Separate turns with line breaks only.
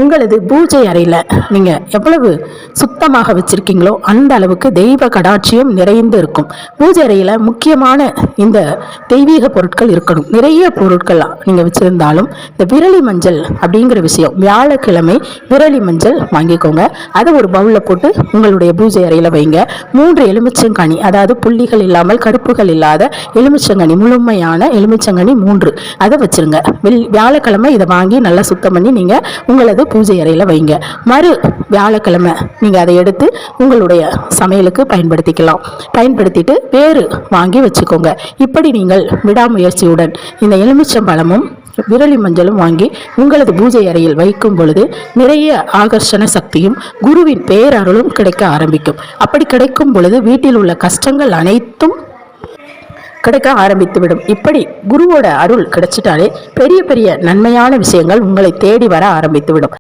உங்களது பூஜை அறையில் நீங்கள் எவ்வளவு சுத்தமாக வச்சுருக்கீங்களோ அந்த அளவுக்கு தெய்வ கடாட்சியம் நிறைந்து இருக்கும். பூஜை அறையில் முக்கியமான இந்த தெய்வீக பொருட்கள் இருக்கணும். நிறைய பொருட்கள் நீங்கள் வச்சுருந்தாலும் இந்த விரலி மஞ்சள் அப்படிங்கிற விஷயம், வியாழக்கிழமை விரலி மஞ்சள் வாங்கிக்கோங்க. அதை ஒரு பவுலில் போட்டு உங்களுடைய பூஜை அறையில் வைங்க. 3 எலுமிச்சங்கனி, அதாவது புள்ளிகள் இல்லாமல் கருப்புகள் இல்லாத எலுமிச்சங்கனி, முழுமையான எலுமிச்சங்கனி 3 அதை வச்சுருங்க. வியாழக்கிழமை இதை வாங்கி நல்லா சுத்தம் பண்ணி நீங்கள் உங்களது பூஜை அறையில் வைங்க. மறு வியாழக்கிழமை நீங்கள் அதை எடுத்து உங்களுடைய சமையலுக்கு பயன்படுத்திக்கலாம். பயன்படுத்திட்டு வேறு வாங்கி வச்சுக்கோங்க. இப்படி நீங்கள் விடாமுயற்சியுடன் இந்த எலுமிச்சம்பழமும் விரலி மஞ்சளும் வாங்கி உங்களது பூஜை அறையில் வைக்கும் பொழுது நிறைய ஆகர்ஷண சக்தியும் குருவின் பேரருளும் கிடைக்க ஆரம்பிக்கும். அப்படி கிடைக்கும் பொழுது வீட்டில் உள்ள கஷ்டங்கள் அனைத்தும் கிடைக்க ஆரம்பித்துவிடும். இப்படி குருவோட அருள் கிடைச்சிட்டாலே பெரிய பெரிய நன்மையான விஷயங்கள் உங்களை தேடி வர ஆரம்பித்துவிடும்.